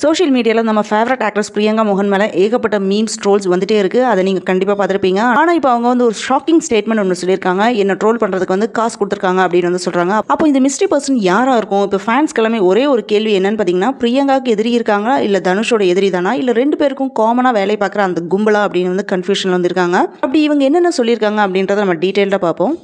Social மீடியாவில் நம்ம favourite actress Priyanka மோகன் மேலே ஏகப்பட்ட மீம்ஸ் ட்ரோல்ஸ் வந்துட்டே இருக்குது. அதை நீங்கள் கண்டிப்பாக பார்த்துருப்பீங்க. ஆனால் இப்போ அவங்க வந்து ஒரு ஷாக்கிங் ஸ்டேட்மெண்ட் ஒன்று சொல்லியிருக்காங்க. என்ன ட்ரோல் பண்ணுறதுக்கு வந்து காசு கொடுத்துருக்காங்க அப்படின்னு வந்து சொல்கிறாங்க. அப்போ இந்த மிஸ்ட்ரி பர்சன் யாராக இருக்கும்? இப்போ ஃபேன்ஸ்க்கு எல்லாமே ஒரே ஒரு கேள்வி என்னன்னு பார்த்தீங்கன்னா, பிரியங்காவுக்கு எதிரி இருக்காங்களா இல்லை தனுஷோட எதிரி தானா இல்லை ரெண்டு பேருக்கும் காமனாக வேலை பார்க்குற அந்த கும்பலா அப்படின்னு வந்து கன்ஃபியூஷன் வந்திருக்காங்க. அப்படி இவங்க என்னென்ன சொல்லியிருக்காங்க அப்படின்றத நம்ம டீட்டெயில்டாக பார்ப்போம்.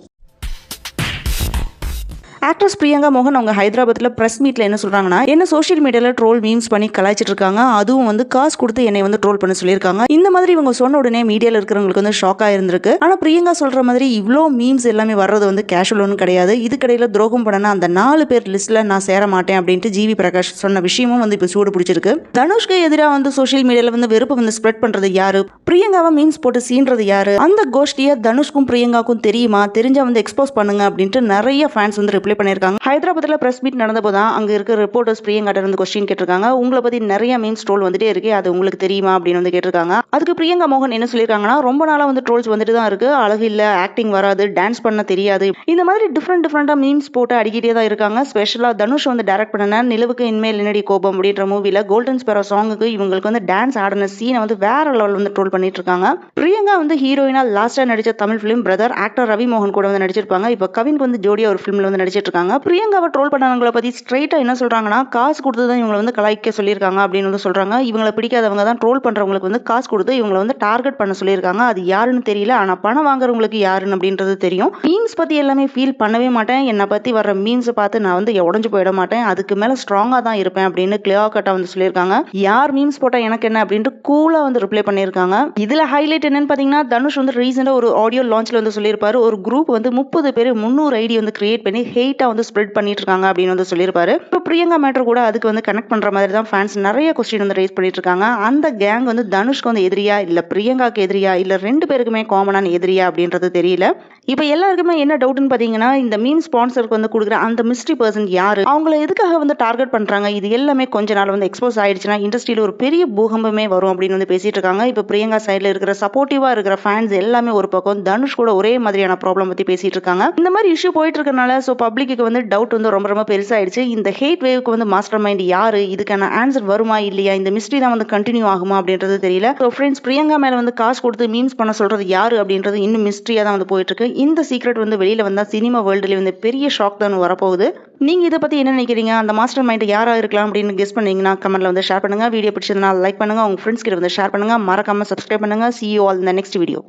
ஆக்ட்ரஸ் பிரியங்கா மோகன் அவங்க ஹைதராபாத்தில் ப்ரெஸ் மீட்டில் என்ன சொல்கிறாங்கன்னா, என்ன சோஷியல் மீடியாவில் ட்ரோல் மீம்ஸ் பண்ணி கலாய்ச்சிட்டு இருக்காங்க. அதுவும் வந்து காசு கொடுத்து என்னை வந்து ட்ரோல் பண்ண சொல்லியிருக்காங்க. இந்த மாதிரி இவங்க சொன்ன உடனே மீடியாவில் இருக்கிறவங்களுக்கு வந்து ஷாக்காக இருந்திருக்கு. ஆனால் பிரியங்கா சொல்கிற மாதிரி இவ்வளோ மீம்ஸ் எல்லாமே வர்றது வந்து கேஷுவல் ஒன்றும் கிடையாது. இதுக்கடையில் துரோகம் பண்ணனா அந்த 4 பேர் லிஸ்ட்டில் நான் சேர மாட்டேன் அப்படின்ட்டு ஜிவி பிரகாஷ் சொன்ன விஷயமும் வந்து இப்போ சூடு பிடிச்சிருக்கு. தனுஷ்க்கு எதிராக வந்து சோஷியல் மீடியாவில் வந்து வெறுப்பு வந்து ஸ்ப்ரெட் பண்ணுறது யாரு? பிரியங்காவை மீம்ஸ் போட்டு சீன்றது யாரு? அந்த கோஷ்டியை தனுஷ்க்கும் பிரியங்காவுக்கும் தெரியுமா? தெரிஞ்சா வந்து எக்ஸ்போஸ் பண்ணுங்க அப்படின்ட்டு நிறைய ஃபேன்ஸ் வந்து ரிப்ளை பண்ணியிருக்காங்க. ஹைதராபாத்தில் பிரஸ் மீட் நடந்தபோது தான் அங்கே இருக்க ரிப்போர்ட்டர்ஸ் பிரியங்காட்ட வந்து கொஸ்டின் கேட்டிருக்காங்க. உங்களை பற்றி நிறைய மீம்ஸ் ட்ரோல் வந்துட்டே இருக்கு, அது உங்களுக்கு தெரியுமா அப்படின்னு வந்து கேட்டிருக்காங்க. அதுக்கு பிரியங்கா மோகன் என்ன சொல்லியிருக்காங்கன்னா, ரொம்ப நாளாக வந்து ட்ரோல்ஸ் வந்துட்டு தான் இருக்கு. அழகு இல்லை, ஆக்டிங் வராது, டான்ஸ் பண்ண தெரியாது, இந்த மாதிரி டிஃப்ரெண்டாக மீம்ஸ் போட்டு அடிக்கிட்டே தான் இருக்காங்க. ஸ்பெஷலாக தனுஷ் வந்து டைரக்ட் பண்ண நிலவுக்கு இன்மேல் என்னடி கோபம் அப்படின்ற மூவியில் கோல்டன் ஸ்பெரோ சாங்குக்கு இவங்களுக்கு வந்து டான்ஸ் ஆடின சீனை வந்து வேற லெவல் வந்து ட்ரோல் பண்ணிட்டு இருக்காங்க. பிரியங்கா வந்து ஹீரோயினா லாஸ்டா நடிச்ச Tamil film brother actor Ravi மோகன் கூட வந்து நடிச்சிருப்பாங்க. இப்போ கவின்க்கு வந்து ஜோடியா ஒரு ஃபிலிம்ல வந்து நடிச்சிட்டு இருக்காங்க. பிரியங்காவை ட்ரோல் பண்ணவங்களை பத்தி ஸ்ட்ரைட்டா என்ன சொல்றாங்கன்னா, காசு கொடுத்து தான் இவங்களை வந்து கலாய்க்க சொல்லியிருக்காங்க அப்படின்னு வந்து சொல்றாங்க. இவங்களை பிடிக்காதவங்க தான் ட்ரோல் பண்றவங்களுக்கு வந்து காசு கொடுத்து இவங்களை வந்து டார்கெட் பண்ண சொல்லியிருக்காங்க. அது யாருன்னு தெரியல, ஆனா பணம் வாங்குறவங்களுக்கு யாருன்னு அப்படின்றது தெரியும். மீம்ஸ் பத்தி எல்லாமே ஃபீல் பண்ணவே மாட்டேன். என்னை பத்தி வர்ற மீம்ஸ் பார்த்து நான் வந்து உடஞ்சு போயிட மாட்டேன், அதுக்கு மேல ஸ்ட்ராங்கா தான் இருப்பேன் அப்படின்னு கிளியர் கட்டா வந்து சொல்லியிருக்காங்க. யார் மீம்ஸ் போட்டா எனக்கு என்ன அப்படின்ட்டு கூலா வந்து ரிப்ளை பண்ணியிருக்காங்க. இதுல ஹைலைட் என்னன்னு பாத்தீங்கன்னா, தனுஷ் வந்து ரீசெண்டா ஒரு ஆடியோ லான்ச்ல வந்து சொல்லியிருப்பாரு, ஒரு குரூப் வந்து 30 பேர் 300 ஐடி வந்து கிரியேட் பண்ணி ஹெய்ட்டா வந்து ஸ்ப்ரெட் பண்ணிட்டு இருக்காங்க அப்படின்னு வந்து சொல்லியிருப்பாரு. இப்போ பிரியங்கா மேட்டர் கூட அதுக்கு வந்து கனெக்ட் பண்ற மாதிரி தான் ஃபேன்ஸ் நிறைய கொஸ்டின் வந்து ரைஸ் பண்ணிட்டு இருக்காங்க. அந்த கேங் வந்து தனுஷ்க்கு வந்து எதிரியா இல்ல பிரியங்காக்கு எதிரியா இல்ல ரெண்டு பேருக்குமே காமனான எதிரியா அப்படின்றது தெரியல. இப்போ எல்லாருக்குமே என்ன டவுட்னு பாத்தீங்கன்னா, இந்த மீம் ஸ்பான்சருக்கு வந்து கொடுக்குற அந்த மிஸ்ட்ரி பர்சன் யாரு, அவங்களை எதுக்காக வந்து டார்கெட் பண்றாங்க, இது எல்லாமே கொஞ்ச நாள் வந்து எக்ஸ்போஸ் ஆயிடுச்சுன்னா இண்டஸ்ட்ரியில ஒரு பெரிய பூகம்பமே வரும் அப்படின்னு வந்து பேசிட்டு இருக்காங்க. இப்போ பிரியங்கா சைட்ல இருக்கிற சப்போர்ட்டிவா இருக்கிற ஃபேன்ஸ் எல்லாமே ஒரு பக்கம், தனுஷ் கூட ஒரே மாதிரியான ப்ராப்ளம் பத்தி பேசிட்டு இருக்காங்க. இந்த மாதிரி இஷ்யூ போயிட்டு இருக்கனால ஸோ பப்ளிக்கு வந்து டவுட் வந்து ரொம்ப ரொம்ப பெருசாயிடுச்சு. இந்த ஹேட் வேவ்க்கு வந்து மாஸ்டர் மைண்ட் யாரு, இதுக்கான ஆன்சர் வருமா இல்லையா, இந்த மிஸ்ட்ரி தான் வந்து கண்டினியூ ஆகுமா அப்படின்றது தெரியல. ஸோ ஃப்ரெண்ட்ஸ், பிரியங்கா மேல வந்து காசு கொடுத்து மீம்ஸ் பண்ண சொல்றது யாரு அப்படின்றது இன்னும் மிஸ்ட்ரியா தான் வந்து போயிட்டு இருக்கு. இந்த சீக்ரெட் வந்து வெளியில வந்தா சினிமா வேர்ல்டுல வந்து பெரிய ஷாக் தான் வரப்போகுது. நீங்க இதை பத்தி என்ன நினைக்கிறீங்க? அந்த மாஸ்டர் மைண்ட் யாரா இருக்கலாம் அப்படின்னு கெஸ் பண்ணீங்கன்னா கமெண்ட்ல வந்து ஷேர் பண்ணுங்க. வீடியோ பிடிச்சதுனால லைக் பண்ணுங்க, உங்க ஃப்ரெண்ட்ஸ் கிட்ட வந்து ஷேர் பண்ணுங்க, மறக்காம சப்ஸ்கிரைப் பண்ணுங்க. See you all in the next video.